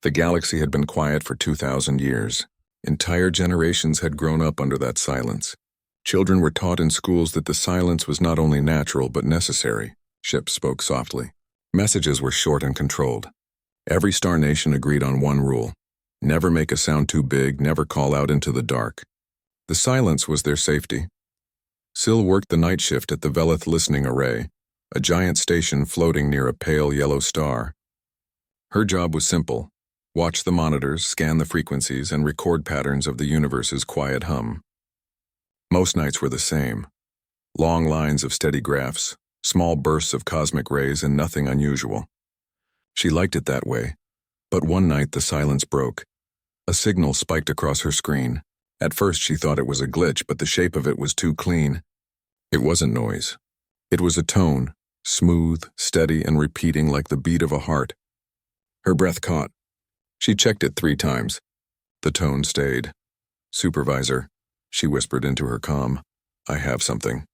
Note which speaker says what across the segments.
Speaker 1: The galaxy had been quiet for 2,000 years. Entire generations had grown up under that silence. Children were taught in schools that the silence was not only natural but necessary. Ship spoke softly. Messages were short and controlled. Every star nation agreed on one rule: never make a sound too big, never call out into the dark. The silence was their safety. Syl worked the night shift at the Velith Listening Array, a giant station floating near a pale yellow star. Her job was simple: watch the monitors, scan the frequencies, and record patterns of the universe's quiet hum. Most nights were the same. Long lines of steady graphs, small bursts of cosmic rays, and nothing unusual. She liked it that way, but one night the silence broke. A signal spiked across her screen. At first she thought it was a glitch, but the shape of it was too clean. It wasn't noise. It was a tone, smooth, steady, and repeating like the beat of a heart. Her breath caught. She checked it 3 times. The tone stayed. "Supervisor," she whispered into her comm, "I have something."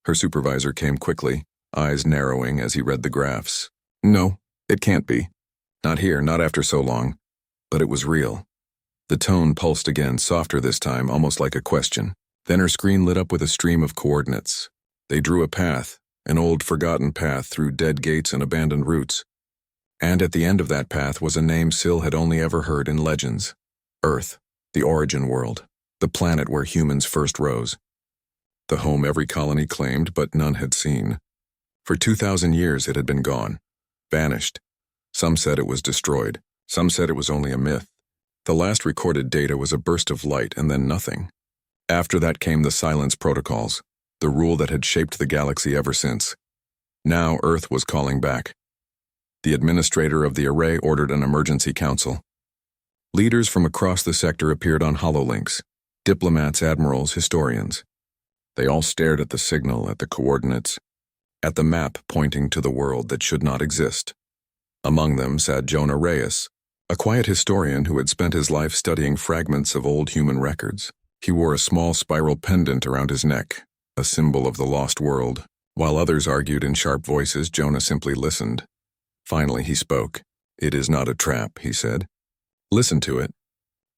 Speaker 1: Her supervisor came quickly, eyes narrowing as he read the graphs. "No, it can't be. Not here, not after so long." But it was real. The tone pulsed again, softer this time, almost like a question. Then her screen lit up with a stream of coordinates. They drew a path, an old forgotten path through dead gates and abandoned routes. And at the end of that path was a name Syl had only ever heard in legends: Earth, the origin world, the planet where humans first rose. The home every colony claimed, but none had seen. For 2,000 years it had been gone, vanished. Some said it was destroyed. Some said it was only a myth. The last recorded data was a burst of light and then nothing. After that came the silence protocols, the rule that had shaped the galaxy ever since. Now Earth was calling back. The administrator of the array ordered an emergency council. Leaders from across the sector appeared on hololinks: diplomats, admirals, historians. They all stared at the signal, at the coordinates, at the map pointing to the world that should not exist. Among them sat Jonah Reyes, a quiet historian who had spent his life studying fragments of old human records. He wore a small spiral pendant around his neck, a symbol of the lost world. While others argued in sharp voices, Jonah simply listened. Finally he spoke. "It is not a trap," he said. "Listen to it.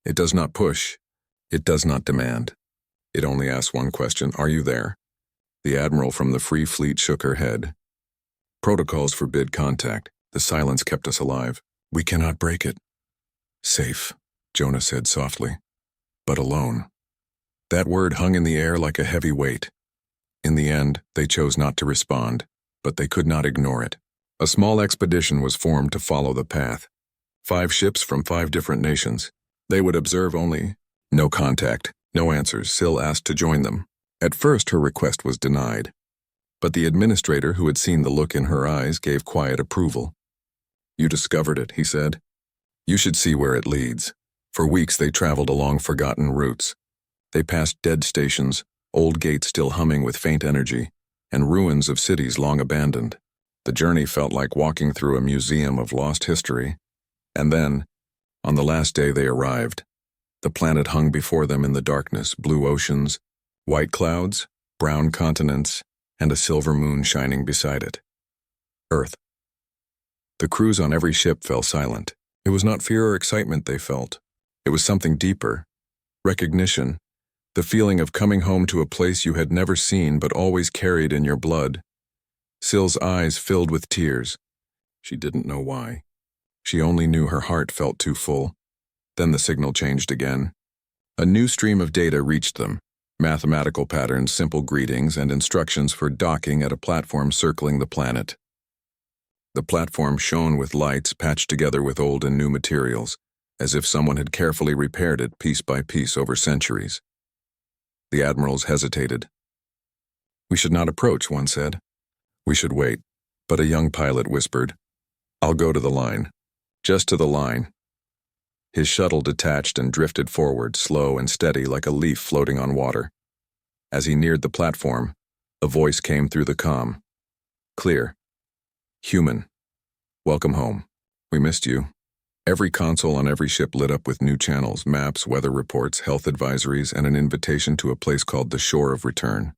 Speaker 1: It does not push. It does not demand. It only asks one question: are you there?" The admiral from the Free Fleet shook her head. "Protocols forbid contact. The silence kept us alive. We cannot break it." "Safe," Jonah said softly. "But alone." That word hung in the air like a heavy weight. In the end, they chose not to respond, but they could not ignore it. A small expedition was formed to follow the path. 5 ships from 5 different nations. They would observe only. No contact, no answers. Syl asked to join them. At first her request was denied. But the administrator, who had seen the look in her eyes, gave quiet approval. "You discovered it," he said. "You should see where it leads." For weeks they traveled along forgotten routes. They passed dead stations, old gates still humming with faint energy, and ruins of cities long abandoned. The journey felt like walking through a museum of lost history. And then, on the last day they arrived. The planet hung before them in the darkness: blue oceans, white clouds, brown continents, and a silver moon shining beside it. Earth. The crews on every ship fell silent. It was not fear or excitement they felt. It was something deeper: recognition, the feeling of coming home to a place you had never seen but always carried in your blood. Syl's eyes filled with tears. She didn't know why. She only knew her heart felt too full. Then the signal changed again. A new stream of data reached them: mathematical patterns, simple greetings, and instructions for docking at a platform circling the planet. The platform shone with lights patched together with old and new materials, as if someone had carefully repaired it piece by piece over centuries. The admirals hesitated. "We should not approach," one said. "We should wait." But a young pilot whispered, "I'll go to the line. Just to the line." His shuttle detached and drifted forward, slow and steady like a leaf floating on water. As he neared the platform, a voice came through the comm. Clear. "Human. Welcome home. We missed you." Every console on every ship lit up with new channels: maps, weather reports, health advisories, and an invitation to a place called the Shore of Return.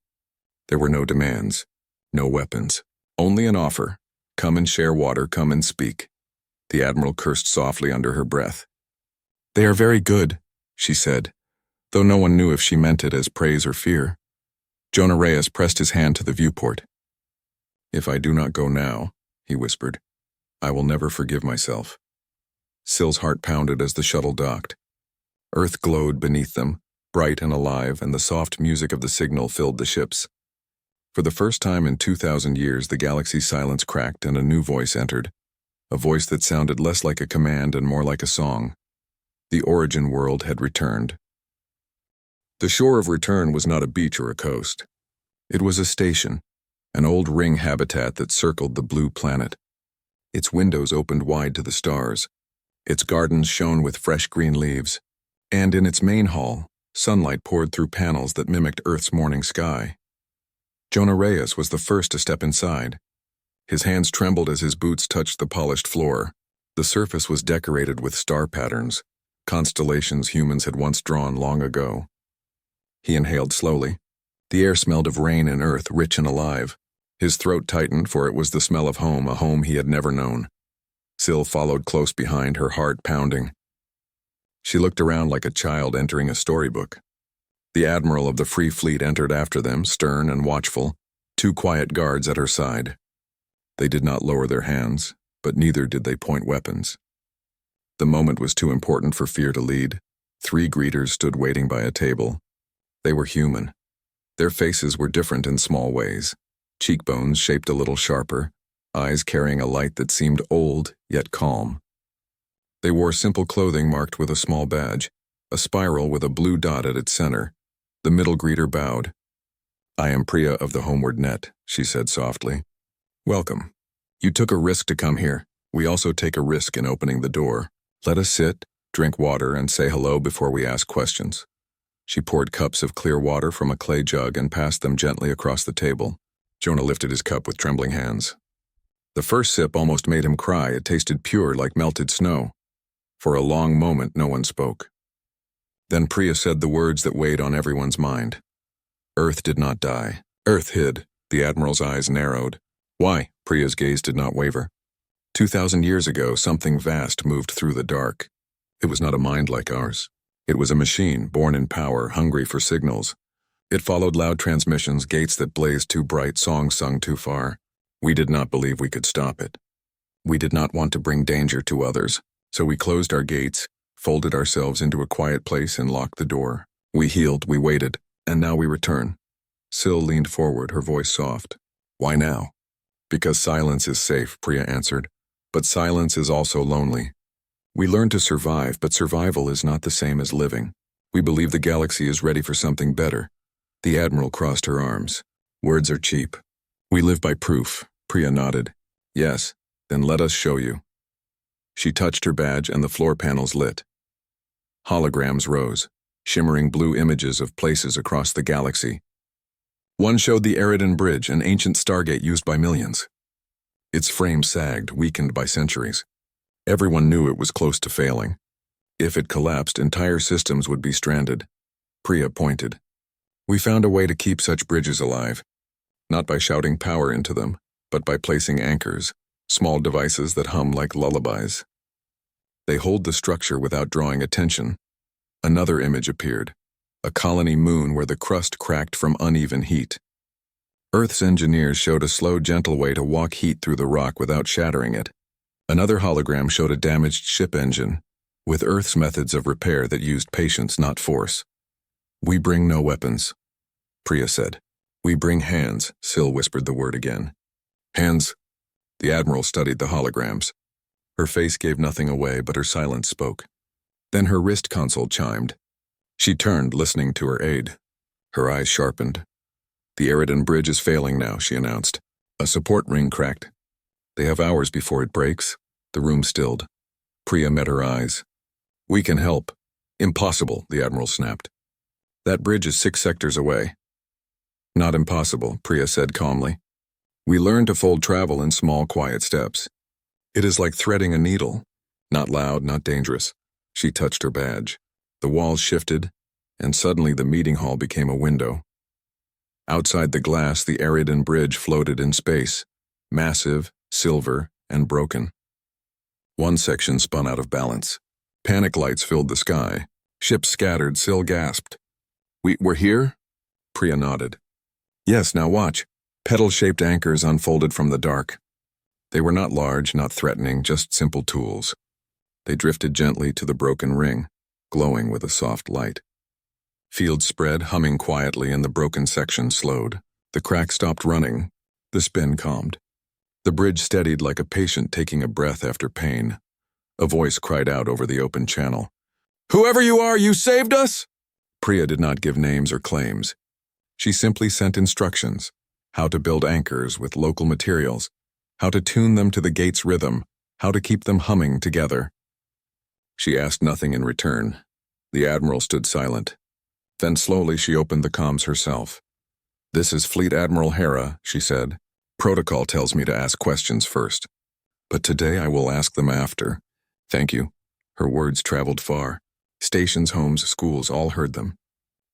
Speaker 1: There were no demands, no weapons, only an offer: come and share water, come and speak. The Admiral cursed softly under her breath. "They are very good," she said, though no one knew if she meant it as praise or fear. Jonah Reyes pressed his hand to the viewport. "If I do not go now," he whispered, "I will never forgive myself." Syl's heart pounded as the shuttle docked. Earth glowed beneath them, bright and alive, and the soft music of the signal filled the ships. For the first time in 2,000 years, the galaxy's silence cracked and a new voice entered, a voice that sounded less like a command and more like a song. The origin world had returned. The shore of return was not a beach or a coast. It was a station, an old ring habitat that circled the blue planet. Its windows opened wide to the stars. Its gardens shone with fresh green leaves. And in its main hall, sunlight poured through panels that mimicked Earth's morning sky. Jonah Reyes was the first to step inside. His hands trembled as his boots touched the polished floor. The surface was decorated with star patterns, constellations humans had once drawn long ago. He inhaled slowly. The air smelled of rain and earth, rich and alive. His throat tightened, for it was the smell of home, a home he had never known. Syl followed close behind, her heart pounding. She looked around like a child entering a storybook. The Admiral of the Free Fleet entered after them, stern and watchful, two quiet guards at her side. They did not lower their hands, but neither did they point weapons. The moment was too important for fear to lead. 3 greeters stood waiting by a table. They were human. Their faces were different in small ways. Cheekbones shaped a little sharper, eyes carrying a light that seemed old yet calm. They wore simple clothing marked with a small badge, a spiral with a blue dot at its center. The middle greeter bowed. "I am Priya of the Homeward Net," she said softly. "Welcome. You took a risk to come here. We also take a risk in opening the door. Let us sit, drink water, and say hello before we ask questions." She poured cups of clear water from a clay jug and passed them gently across the table. Jonah lifted his cup with trembling hands. The first sip almost made him cry. It tasted pure, like melted snow. For a long moment, no one spoke. Then Priya said the words that weighed on everyone's mind. Earth did not die. Earth hid. The Admiral's eyes narrowed. Why? Priya's gaze did not waver. 2,000 years ago, something vast moved through the dark. It was not a mind like ours. It was a machine, born in power, hungry for signals. It followed loud transmissions, gates that blazed too bright, songs sung too far. We did not believe we could stop it. We did not want to bring danger to others, so we closed our gates, folded ourselves into a quiet place, and locked the door. We healed, we waited, and now we return. Syl leaned forward, her voice soft. Why now? Because silence is safe, Priya answered. But silence is also lonely. We learn to survive, but survival is not the same as living. We believe the galaxy is ready for something better. The Admiral crossed her arms. Words are cheap. We live by proof. Priya nodded. Yes, then let us show you. She touched her badge and the floor panels lit. Holograms rose, shimmering blue images of places across the galaxy. One showed the Eridan Bridge, an ancient stargate used by millions. Its frame sagged, weakened by centuries. Everyone knew it was close to failing. If it collapsed, entire systems would be stranded. Priya pointed. We found a way to keep such bridges alive, not by shouting power into them, but by placing anchors, small devices that hum like lullabies. They hold the structure without drawing attention. Another image appeared, a colony moon where the crust cracked from uneven heat. Earth's engineers showed a slow, gentle way to walk heat through the rock without shattering it. Another hologram showed a damaged ship engine, with Earth's methods of repair that used patience, not force. We bring no weapons, Priya said. We bring hands, Syl whispered the word again. Hands. The Admiral studied the holograms. Her face gave nothing away, but her silence spoke. Then her wrist console chimed. She turned, listening to her aide. Her eyes sharpened. The Eridan Bridge is failing now, she announced. A support ring cracked. They have hours before it breaks. The room stilled. Priya met her eyes. We can help. Impossible, the Admiral snapped. That bridge is 6 sectors away. Not impossible, Priya said calmly. We learn to fold travel in small, quiet steps. It is like threading a needle. Not loud, not dangerous. She touched her badge. The walls shifted, and suddenly the meeting hall became a window. Outside the glass, the Eridan Bridge floated in space, massive, silver, and broken. One section spun out of balance. Panic lights filled the sky. Ships scattered. Syl gasped. We're here? Priya nodded. Yes, now watch. Petal-shaped anchors unfolded from the dark. They were not large, not threatening, just simple tools. They drifted gently to the broken ring, glowing with a soft light. Fields spread, humming quietly, and the broken section slowed. The crack stopped running. The spin calmed. The bridge steadied like a patient taking a breath after pain. A voice cried out over the open channel. "Whoever you are, you saved us!" Priya did not give names or claims. She simply sent instructions: how to build anchors with local materials, how to tune them to the gate's rhythm, how to keep them humming together. She asked nothing in return. The Admiral stood silent. Then slowly she opened the comms herself. "This is Fleet Admiral Hera," she said. "Protocol tells me to ask questions first. But today I will ask them after. Thank you." Her words traveled far. Stations, homes, schools all heard them.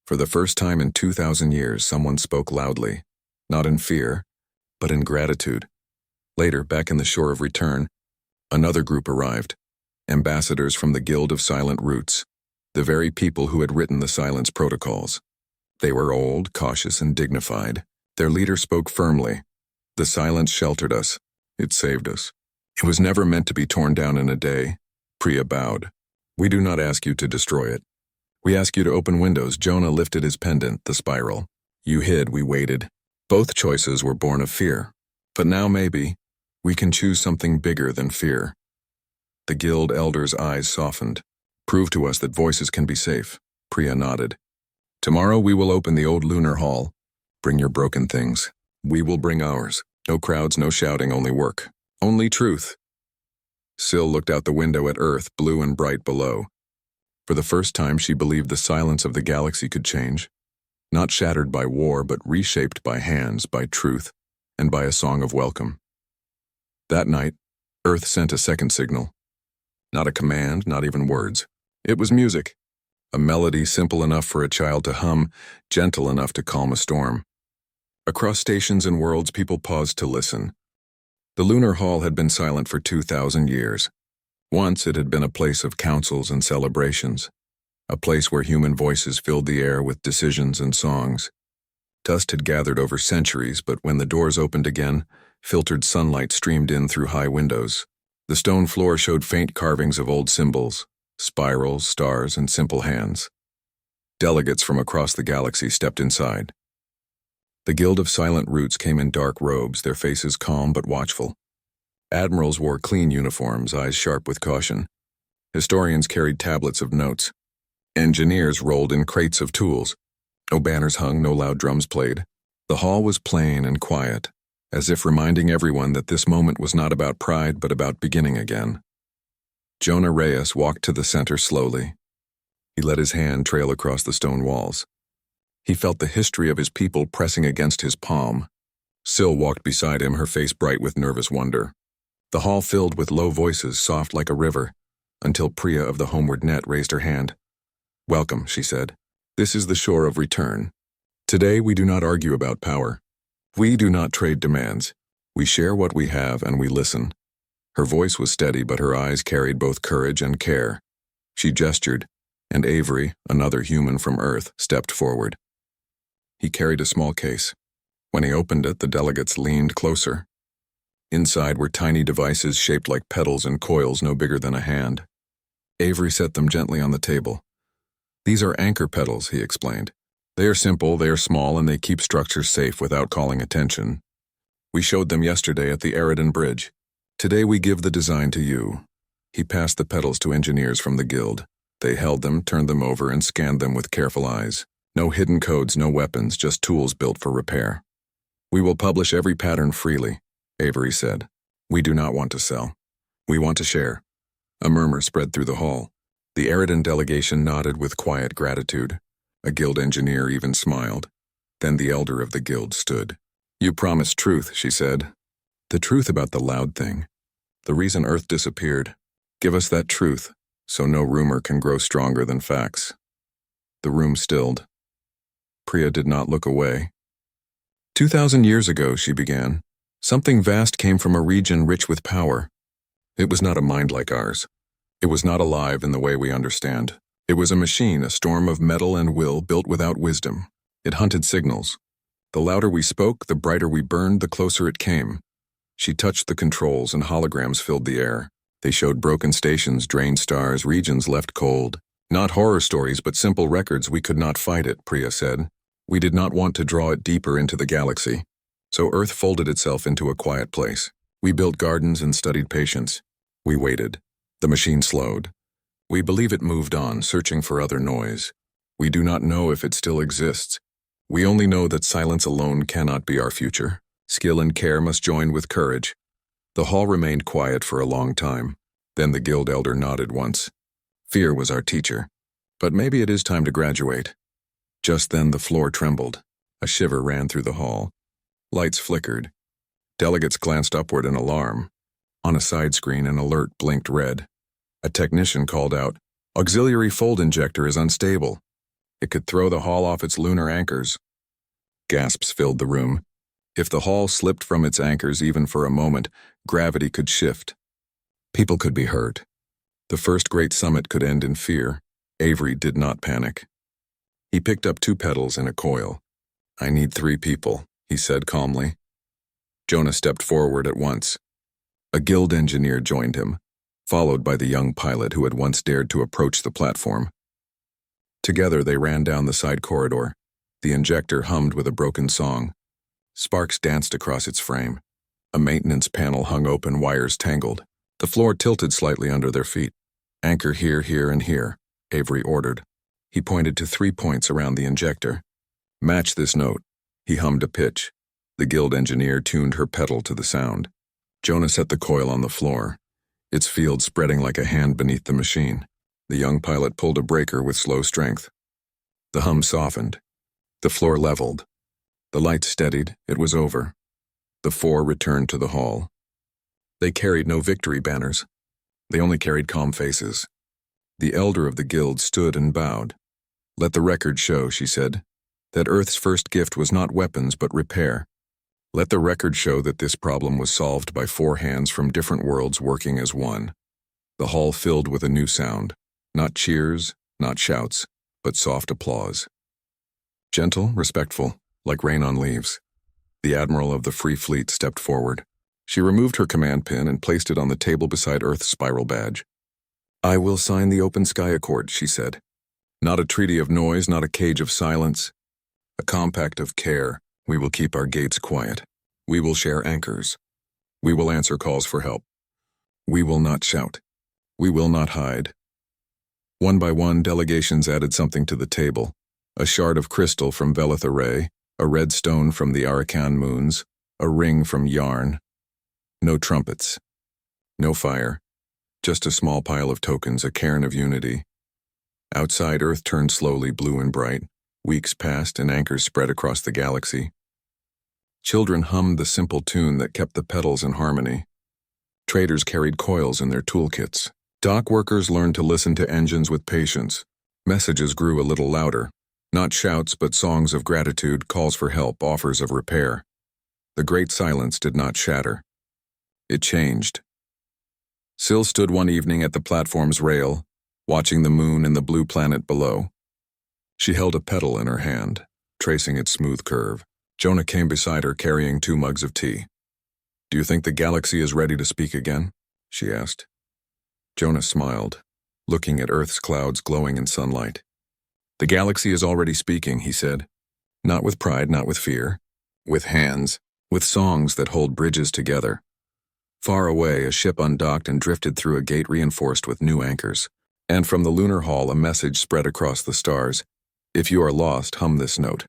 Speaker 1: For the first time in 2,000 years, someone spoke loudly, not in fear, but in gratitude. Later, back in the Shore of Return, another group arrived, ambassadors from the Guild of Silent Roots, the very people who had written the silence protocols. They were old, cautious, and dignified. Their leader spoke firmly. "The silence sheltered us. It saved us. It was never meant to be torn down in a day." Priya bowed. "We do not ask you to destroy it. We ask you to open windows." Jonah lifted his pendant, the spiral. "You hid, we waited. Both choices were born of fear. But now maybe we can choose something bigger than fear." The guild elder's eyes softened. "Prove to us that voices can be safe." Priya nodded. "Tomorrow we will open the old lunar hall. Bring your broken things. We will bring ours. No crowds, no shouting, only work. Only truth." Syl looked out the window at Earth, blue and bright below. For the first time she believed the silence of the galaxy could change. Not shattered by war, but reshaped by hands, by truth, and by a song of welcome. That night, Earth sent a second signal. Not a command, not even words. It was music. A melody simple enough for a child to hum, gentle enough to calm a storm. Across stations and worlds, people paused to listen. The lunar hall had been silent for 2,000 years. Once it had been a place of councils and celebrations, a place where human voices filled the air with decisions and songs. Dust had gathered over centuries, but when the doors opened again, filtered sunlight streamed in through high windows. The stone floor showed faint carvings of old symbols, spirals, stars, and simple hands. Delegates from across the galaxy stepped inside. The Guild of Silent Roots came in dark robes, their faces calm but watchful. Admirals wore clean uniforms, eyes sharp with caution. Historians carried tablets of notes. Engineers rolled in crates of tools. No banners hung, no loud drums played. The hall was plain and quiet, as if reminding everyone that this moment was not about pride but about beginning again. Jonah Reyes walked to the center slowly. He let his hand trail across the stone walls. He felt the history of his people pressing against his palm. Syl walked beside him, her face bright with nervous wonder. The hall filled with low voices, soft like a river, until Priya of the Homeward Net raised her hand. "Welcome," she said. "This is the Shore of Return. Today we do not argue about power. We do not trade demands. We share what we have and we listen." Her voice was steady, but her eyes carried both courage and care. She gestured, and Avery, another human from Earth, stepped forward. He carried a small case. When he opened it, the delegates leaned closer. Inside were tiny devices shaped like petals and coils no bigger than a hand. Avery set them gently on the table. "These are anchor petals," he explained. "They are simple, they are small, and they keep structures safe without calling attention. We showed them yesterday at the Eridan Bridge. Today we give the design to you." He passed the petals to engineers from the guild. They held them, turned them over, and scanned them with careful eyes. No hidden codes, no weapons, just tools built for repair. "We will publish every pattern freely," Avery said. "We do not want to sell. We want to share." A murmur spread through the hall. The Eridan delegation nodded with quiet gratitude. A guild engineer even smiled. Then the elder of the guild stood. "You promised truth," she said. "The truth about the loud thing. The reason Earth disappeared. Give us that truth, so no rumor can grow stronger than facts." The room stilled. Priya did not look away. 2,000 years ago, she began, something vast came from a region rich with power. It was not a mind like ours. It was not alive in the way we understand. It was a machine, a storm of metal and will built without wisdom. It hunted signals. The louder we spoke, the brighter we burned, the closer it came. She touched the controls and holograms filled the air. They showed broken stations, drained stars, regions left cold. Not horror stories, but simple records. We could not fight it, Priya said. We did not want to draw it deeper into the galaxy. So Earth folded itself into a quiet place. We built gardens and studied patience. We waited. The machine slowed. We believe it moved on, searching for other noise. We do not know if it still exists. We only know that silence alone cannot be our future. Skill and care must join with courage. The hall remained quiet for a long time. Then the guild elder nodded once. Fear was our teacher. But maybe it is time to graduate. Just then the floor trembled. A shiver ran through the hall. Lights flickered. Delegates glanced upward in alarm. On a side screen, an alert blinked red. A technician called out, "Auxiliary fold injector is unstable. It could throw the hall off its lunar anchors." Gasps filled the room. If the hall slipped from its anchors even for a moment, gravity could shift. People could be hurt. The first great summit could end in fear. Avery did not panic. He picked up 2 petals and a coil. "I need 3 people," he said calmly. Jonah stepped forward at once. A guild engineer joined him, followed by the young pilot who had once dared to approach the platform. Together they ran down the side corridor. The injector hummed with a broken song. Sparks danced across its frame. A maintenance panel hung open, wires tangled. The floor tilted slightly under their feet. "Anchor here, here, and here," Avery ordered. He pointed to 3 points around the injector. "Match this note." He hummed a pitch. The guild engineer tuned her pedal to the sound. Jonah set the coil on the floor, its field spreading like a hand beneath the machine. The young pilot pulled a breaker with slow strength. The hum softened. The floor leveled. The lights steadied. It was over. The 4 returned to the hall. They carried no victory banners. They only carried calm faces. The elder of the guild stood and bowed. "Let the record show," she said, "that Earth's first gift was not weapons but repair. Let the record show that this problem was solved by 4 hands from different worlds working as one." The hall filled with a new sound. Not cheers, not shouts, but soft applause. Gentle, respectful, like rain on leaves. The admiral of the Free Fleet stepped forward. She removed her command pin and placed it on the table beside Earth's spiral badge. "I will sign the Open Sky Accord," she said. "Not a treaty of noise, not a cage of silence. A compact of care. We will keep our gates quiet. We will share anchors. We will answer calls for help. We will not shout. We will not hide." One by one, delegations added something to the table. A shard of crystal from Velith Array, a red stone from the Arakan moons, a ring from Yarn. No trumpets. No fire. Just a small pile of tokens, a cairn of unity. Outside, Earth turned slowly blue and bright. Weeks passed and anchors spread across the galaxy. Children hummed the simple tune that kept the petals in harmony. Traders carried coils in their toolkits. Dock workers learned to listen to engines with patience. Messages grew a little louder. Not shouts, but songs of gratitude, calls for help, offers of repair. The great silence did not shatter. It changed. Syl stood one evening at the platform's rail, watching the moon and the blue planet below. She held a petal in her hand, tracing its smooth curve. Jonah came beside her carrying 2 mugs of tea. "Do you think the galaxy is ready to speak again?" she asked. Jonah smiled, looking at Earth's clouds glowing in sunlight. "The galaxy is already speaking," he said. "Not with pride, not with fear. With hands, with songs that hold bridges together." Far away, a ship undocked and drifted through a gate reinforced with new anchors. And from the lunar hall, a message spread across the stars. "If you are lost, hum this note.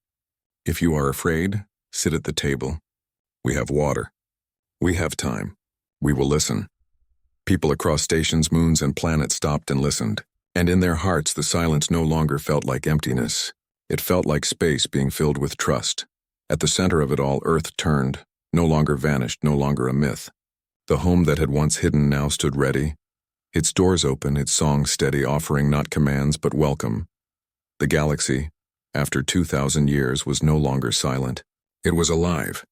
Speaker 1: If you are afraid, sit at the table. We have water. We have time. We will listen." People across stations, moons, and planets stopped and listened. And in their hearts, the silence no longer felt like emptiness. It felt like space being filled with trust. At the center of it all, Earth turned, no longer vanished, no longer a myth. The home that had once hidden now stood ready, its doors open, its song steady, offering not commands but welcome. The galaxy, after 2,000 years, was no longer silent. It was alive.